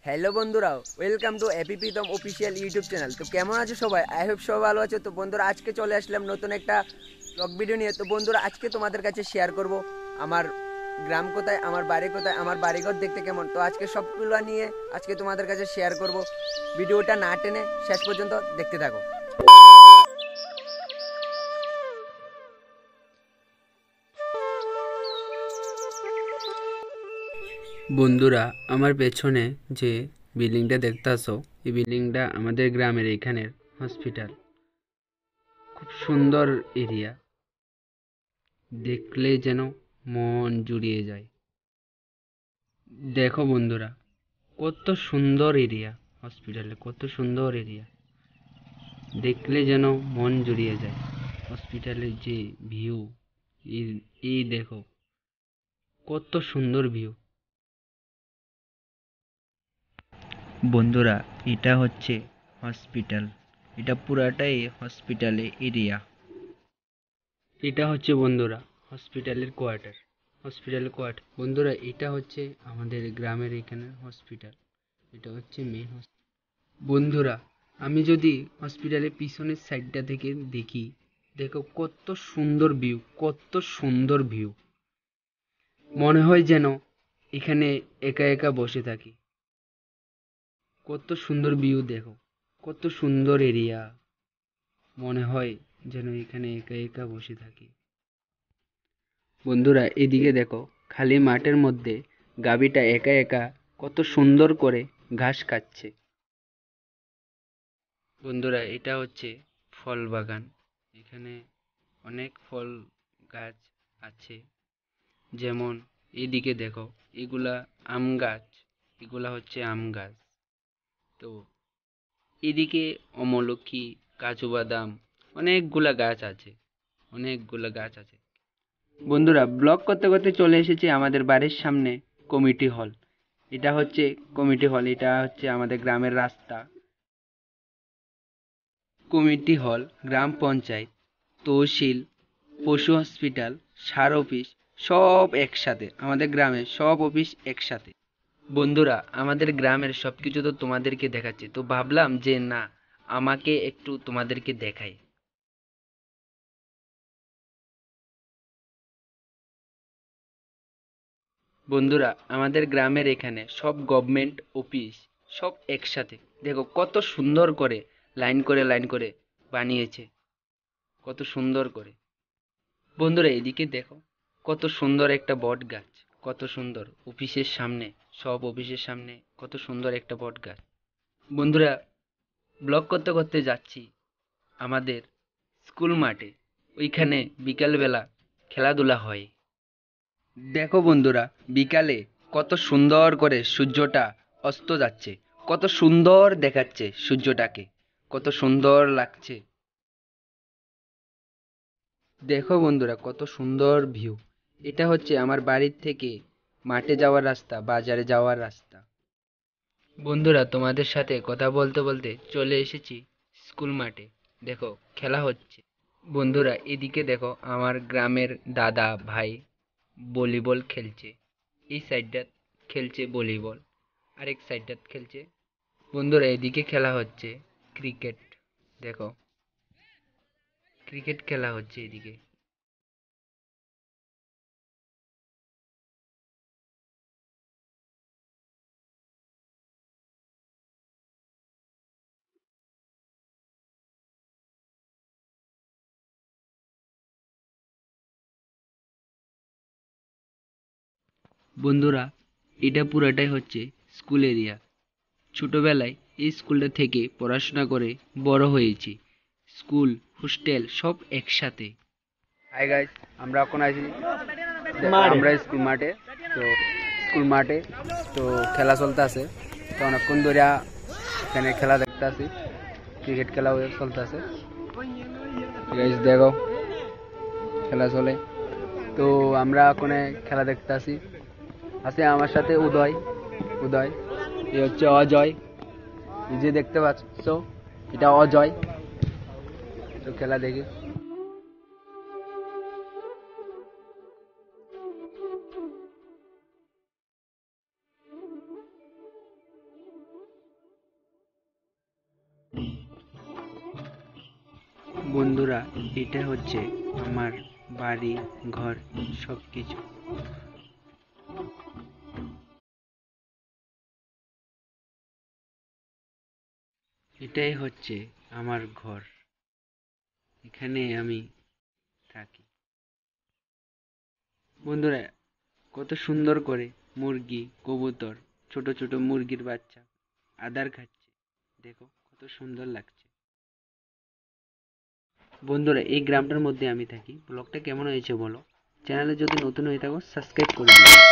Hello বন্ধুরা, welcome to AP Pritam official YouTube channel. তো কেমন আছো সবাই? আই হোপ সবাই ভালো আছো। তো বন্ধুরা, আজকে চলে আসলাম নতুন একটা ব্লগ ভিডিও নিয়ে। তো বন্ধুরা, আজকে তোমাদের কাছে শেয়ার করব আমার গ্রাম কোথায়, আমার বাড়ি কোথায়, আমার বাড়িঘর দেখতে কেমন। তো আজকে সবগুলো নিয়ে আজকে তোমাদের কাছে শেয়ার করব। ভিডিওটা না টেনে শেষ পর্যন্ত দেখতে থাকো। বন্ধুরা, আমার পেছনে যে বিল্ডিংটা দেখতাছো, এই বিল্ডিংটা আমাদের গ্রামের এখানের হসপিটাল। খুব সুন্দর এরিয়া, দেখলে যেন মন জুড়িয়ে যায়। দেখো বন্ধুরা, কত সুন্দর এরিয়া, হসপিটালে কত সুন্দর এরিয়া, দেখলে যেন মন জুড়িয়ে যায়। হসপিটালের যে ভিউ, এই এই দেখো কত সুন্দর ভিউ। বন্ধুরা, এটা হচ্ছে হসপিটাল, এটা পুরাটাই হসপিটালে এরিয়া। এটা হচ্ছে বন্ধুরা হসপিটালের কোয়ার্টার। বন্ধুরা, এটা হচ্ছে আমাদের গ্রামের এখানে হসপিটাল। এটা হচ্ছে মেন হসপিটাল। বন্ধুরা, আমি যদি হসপিটালের পিছনের সাইডটা থেকে দেখি, দেখো কত সুন্দর ভিউ, কত সুন্দর ভিউ। মনে হয় যেন এখানে একা একা বসে থাকি। কত সুন্দর ভিউ দেখো, কত সুন্দর এরিয়া। মনে হয় যেন এখানে একা একা বসে থাকি। বন্ধুরা, এদিকে দেখো, খালি মাঠের মধ্যে গাভীটা একা একা কত সুন্দর করে ঘাস খাচ্ছে। বন্ধুরা, এটা হচ্ছে ফল বাগান। এখানে অনেক ফল গাছ আছে। যেমন এদিকে দেখো, এগুলা আম গাছ, এগুলা হচ্ছে আম গাছ। তো এদিকে অমলকি, কাজু বাদাম, অনেকগুলা গাছ আছে। বন্ধুরা, ব্লগ করতে করতে চলে এসেছি আমাদের বাড়ির সামনে কমিটি হল। এটা হচ্ছে কমিটি হল, এটা হচ্ছে আমাদের গ্রামের রাস্তা। কমিটি হল, গ্রাম পঞ্চায়েত, তহসিল, পশু হসপিটাল, সার অফিস, সব একসাথে। আমাদের গ্রামের সব অফিস একসাথে। বন্ধুরা, আমাদের গ্রামের সবকিছু তো তোমাদেরকে দেখাচ্ছি, তো ভাবলাম যে না, আমাকে একটু তোমাদেরকে দেখাই। বন্ধুরা, আমাদের গ্রামের এখানে সব গভর্নমেন্ট অফিস সব একসাথে। দেখো কত সুন্দর করে লাইন করে বানিয়েছে, কত সুন্দর করে। বন্ধুরা, এদিকে দেখো, কত সুন্দর একটা বট গাছ, কত সুন্দর অফিসের সামনে, সব অফিসের সামনে কত সুন্দর একটা বট গাছ। বন্ধুরা, ব্লগ করতে করতে যাচ্ছি আমাদের স্কুল মাঠে। ওইখানে বিকালবেলা খেলাধুলা হয়। দেখো বন্ধুরা, বিকালে কত সুন্দর করে সূর্যটা অস্ত যাচ্ছে, কত সুন্দর দেখাচ্ছে সূর্যটাকে, কত সুন্দর লাগছে। দেখো বন্ধুরা, কত সুন্দর ভিউ। এটা হচ্ছে আমার বাড়ির থেকে মাঠে যাওয়ার রাস্তা, বাজারে যাওয়ার রাস্তা। বন্ধুরা, তোমাদের সাথে কথা বলতে বলতে চলে এসেছি স্কুল মাঠে। দেখো খেলা হচ্ছে। বন্ধুরা, এদিকে দেখো, আমার গ্রামের দাদা ভাই ভলিবল খেলছে। এই সাইডটা খেলছে ভলিবল, আরেক সাইডটা খেলছে। বন্ধুরা, এদিকে খেলা হচ্ছে ক্রিকেট। দেখো, ক্রিকেট খেলা হচ্ছে এদিকে। বন্ধুরা, এটা পুরাটাই হচ্ছে স্কুল এরিয়া। ছোটবেলায় এই স্কুলটা থেকে পড়াশোনা করে বড় হয়েছি। স্কুল, হোস্টেল সব একসাথে। হাই গাইস, আমরা এখন আছি আমরা স্কুল মাঠে। তো স্কুল মাঠে তো খেলা চলতে আছে। তো অনেকক্ষণ ধরে এখানে খেলা দেখতে আছি, ক্রিকেট খেলা চলতে আছে। গাইস দেখো, খেলা চলে। তো আমরা ওখানে খেলা দেখতে আসি। আছে আমার সাথে উদয়। উদয়, এ হচ্ছে অজয়, এই যে দেখতে পাচ্ছ, এটা অজয়। তো খেলা দেখি। বন্ধুরা, এটা হচ্ছে আমার বাড়ি, ঘর, সবকিছু। এটাই হচ্ছে আমার ঘর, এখানে আমি থাকি। বন্ধুরা, কত সুন্দর করে মুরগি, কবুতর, ছোট ছোট মুরগির বাচ্চা আদার খাচ্ছে, দেখো কত সুন্দর লাগছে। বন্ধুরা, এই গ্রামটার মধ্যে আমি থাকি। ব্লগটা কেমন হয়েছে বলো, চ্যানেলে যদি নতুন হয়ে থাকো সাবস্ক্রাইব করে দিও।